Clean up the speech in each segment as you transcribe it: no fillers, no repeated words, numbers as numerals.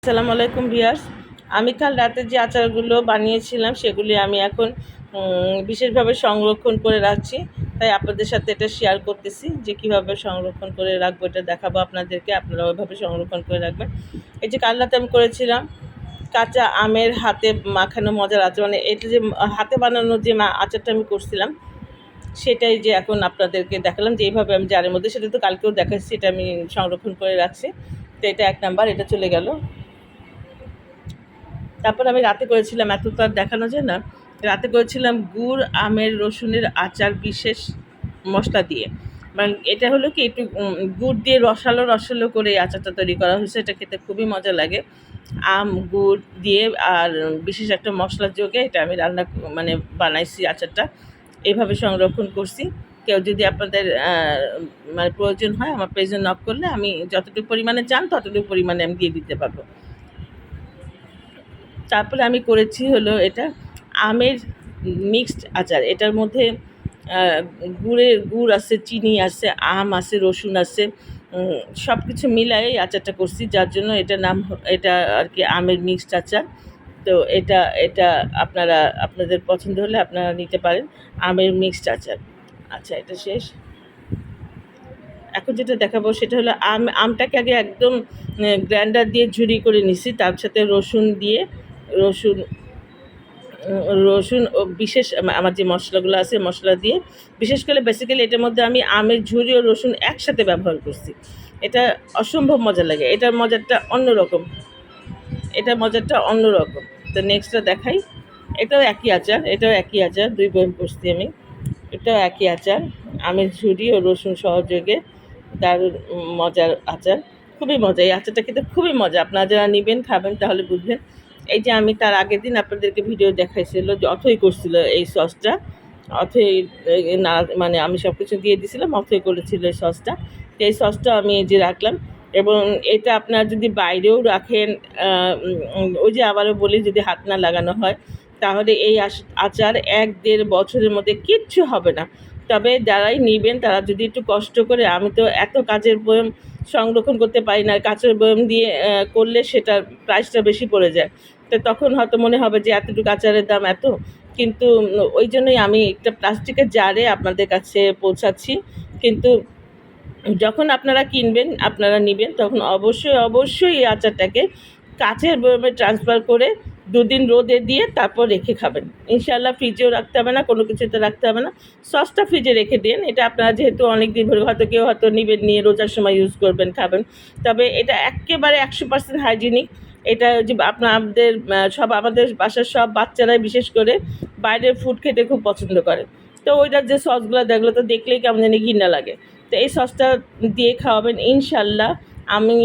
আসসালামু আলাইকুম ভিউয়ার্স। আমি কাল রাতে যে আচারগুলো বানিয়েছিলাম সেগুলি আমি এখন বিশেষভাবে সংরক্ষণ করে রাখছি। তাই আপনাদের সাথে এটা শেয়ার করতেছি যে কীভাবে সংরক্ষণ করে রাখবো, এটা দেখাবো আপনাদেরকে। আপনারা ওইভাবে সংরক্ষণ করে রাখবেন। এই যে কাল রাতে আমি করেছিলাম কাঁচা আমের হাতে মাখানো মজার আচার, মানে এটা যে হাতে বানানো যে আচারটা আমি করছিলাম সেটাই যে এখন আপনাদেরকে দেখালাম যে এইভাবে আমি জারের মধ্যে, সেটা তো কালকেও দেখাচ্ছি, এটা আমি সংরক্ষণ করে রাখছি। তো এটা এক নাম্বার, এটা চলে গেল। তারপর আমি রাতে করেছিলাম, এত তো আর দেখানো যায় না, রাতে করেছিলাম গুড় আমের রসুনের আচার বিশেষ মশলা দিয়ে। মানে এটা হলো কি, একটু গুড় দিয়ে রসালো রসালো করে এই আচারটা তৈরি করা হয়েছে। এটা খেতে খুবই মজা লাগে। আম গুড় দিয়ে আর বিশেষ একটা মশলা যোগে এটা আমি মানে বানাইছি আচারটা। এইভাবে সংরক্ষণ করছি। কেউ যদি আপনাদের মানে প্রয়োজন হয় আমার পেজে নক করলে আমি যতটুকু পরিমাণে চান ততটুকু পরিমাণে আমি দিয়ে দিতে পারবো। তারপরে আমি করেছি হলো এটা আমের মিক্সড আচার। এটার মধ্যে গুড় আছে, চিনি আছে, আম আছে, রসুন আছে, সব কিছু মিলাই এই আচারটা করছি, যার জন্য এটার নাম এটা আর কি আমের মিক্সড আচার। তো এটা এটা আপনাদের পছন্দ হলে আপনারা নিতে পারেন, আমের মিক্সড আচার। আচ্ছা, এটা শেষ। এখন যেটা দেখাবো সেটা হলো আমটাকে আগে একদম গ্রাইন্ডার দিয়ে ঝুরি করে নিছি, তার সাথে রসুন দিয়ে রসুন রসুন ও বিশেষ আমার যে মশলাগুলো আছে মশলা দিয়ে, বিশেষ করে বেসিক্যালি এটার মধ্যে আমি আমের ঝুরি ও রসুন একসাথে ব্যবহার করছি। এটা অসম্ভব মজা লাগে, এটার মজাটা অন্যরকম, তো নেক্সটটা দেখাই। এটাও একই আচার, 2 বয়ম করছি আমি। এটাও একই আচার, আমের ঝুরি ও রসুন সহযোগে দারুণ মজার আচার, খুবই মজা। এই আচারটা খেতে খুবই মজা, আপনারা যারা নেবেন খাবেন তাহলে বুঝবেন। এই যে আমি তার আগের দিন আপনাদেরকে ভিডিও দেখাইছিল যে অথই করছিল এই সসটা, অথই না মানে আমি সব কিছু দিয়ে দিয়েছিলাম, অথই করেছিল এই সসটা। তো এই সসটা আমি এই যে রাখলাম, এবং এটা আপনারা যদি বাইরেও রাখেন, ওই যে আবারও বলি, যদি হাত না লাগানো হয় তাহলে এই আচার 1-1.5 বছরের মধ্যে কিচ্ছু হবে না। তবে যারাই নেবেন তারা যদি একটু কষ্ট করে, আমি তো এত কাচের বয়ম সংরক্ষণ করতে পারি না, কাচের বয়ম দিয়ে করলে সেটার প্রাইসটা বেশি পড়ে যায়। তো তখন হয়তো মনে হবে যে এতটুকু আচারের দাম এত, কিন্তু ওই জন্যই আমি একটা প্লাস্টিকের জারে আপনাদের কাছে পৌঁছাচ্ছি। কিন্তু যখন আপনারা কিনবেন, আপনারা নেবেন, তখন অবশ্যই এই আচারটাকে কাচের বয়মে ট্রান্সফার করে 2 দিন রোদে দিয়ে তারপর রেখে খাবেন। ইনশাআল্লাহ ফ্রিজেও রাখতে হবে না, কোনো কিছুতে রাখতে হবে না। সসটা ফ্রিজে রেখে দিন। এটা আপনারা যেহেতু অনেক দিন ধরে হয়তো কেউ নেবেন, নিয়ে রোজার সময় ইউজ করবেন, খাবেন। তবে এটা একেবারে 100% হাইজিনিক। এটা যে আপনাদের আমাদের বাসার সব বাচ্চারাই বিশেষ করে বাইরের ফুড খেতে খুব পছন্দ করে। তো ওইটার যে সসগুলো দেখলো তো দেখলেই কেমন জানি ঘৃণা লাগে। তো এই সসটা দিয়ে খাওয়াবেন ইনশাআল্লাহ। আমি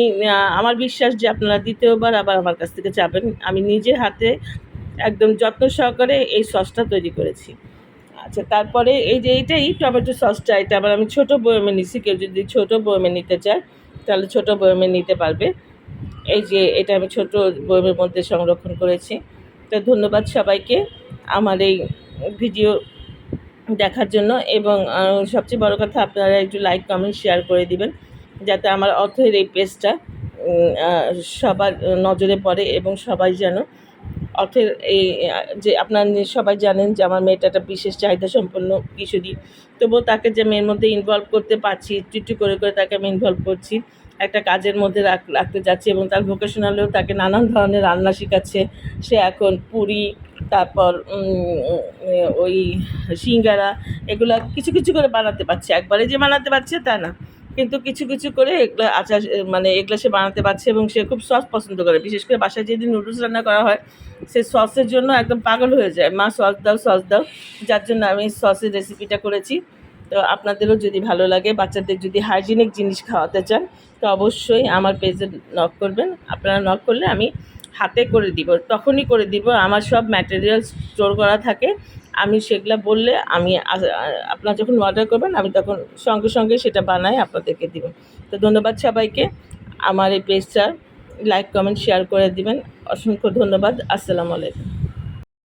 আমার বিশ্বাস যে আপনারা দ্বিতীয়বার আবার আমার কাছ থেকে যাবেন। আমি নিজের হাতে একদম যত্ন সহকারে এই সসটা তৈরি করেছি। আচ্ছা, তারপরে এই যে এইটাই টমেটো সসটা, এটা আবার আমি ছোটো বয়মে নিছি। কেউ যদি ছোটো বয়মে নিতে চায় তাহলে ছোটো বয়মে নিতে পারবে। এই যে এটা আমি ছোটো বয়মের মধ্যে সংরক্ষণ করেছি। তো ধন্যবাদ সবাইকে আমার এই ভিডিও দেখার জন্য, এবং সবচেয়ে বড় কথা আপনারা একটু লাইক কমেন্ট শেয়ার করে দিবেন, যাতে আমার অথয়ের এই পেজটা সবার নজরে পড়ে, এবং সবাই যেন অথের এই যে আপনারা সবাই জানেন যে আমার মেয়েটা একটা বিশেষ চাহিদা সম্পন্ন কিশোরী, তবুও তাকে যে আমি এর মধ্যে ইনভলভ করতে পারছি, একটু করে তাকে আমি ইনভলভ করছি, একটা কাজের মধ্যে রাখতে যাচ্ছি, এবং তার ভোকেশনালেও তাকে নানান ধরনের রান্না শেখাচ্ছে। সে এখন পুরি, তারপর ওই সিঙ্গারা, এগুলা কিছু করে বানাতে পারছে। একবারে যে বানাতে পারছে তা না, কিন্তু কিছু করে এগুলো আচার, মানে এগুলো সে বানাতে পারছে, এবং সে খুব সস পছন্দ করে। বিশেষ করে বাসায় যেদিন নুডলস রান্না করা হয় সে সসের জন্য একদম পাগল হয়ে যায়, মা সস দাও, যার জন্য আমি সসের রেসিপিটা করেছি। তো আপনাদেরও যদি ভালো লাগে, বাচ্চাদের যদি হাইজিনিক জিনিস খাওয়াতে চান, তো অবশ্যই আমার পেজে নক করবেন। আপনারা নক করলে আমি হাতে করে দিব, তখনই করে দিব। আমার সব ম্যাটেরিয়াল স্টোর করা থাকে, আমি সেগুলো বললে আমি আপনারা যখন অর্ডার করবেন আমি তখন সঙ্গে সেটা বানাই আপনাদেরকে দিব। তো ধন্যবাদ সবাইকে। আমার এই পেজটা লাইক কমেন্ট শেয়ার করে দিবেন। অসংখ্য ধন্যবাদ। আসসালামু আলাইকুম।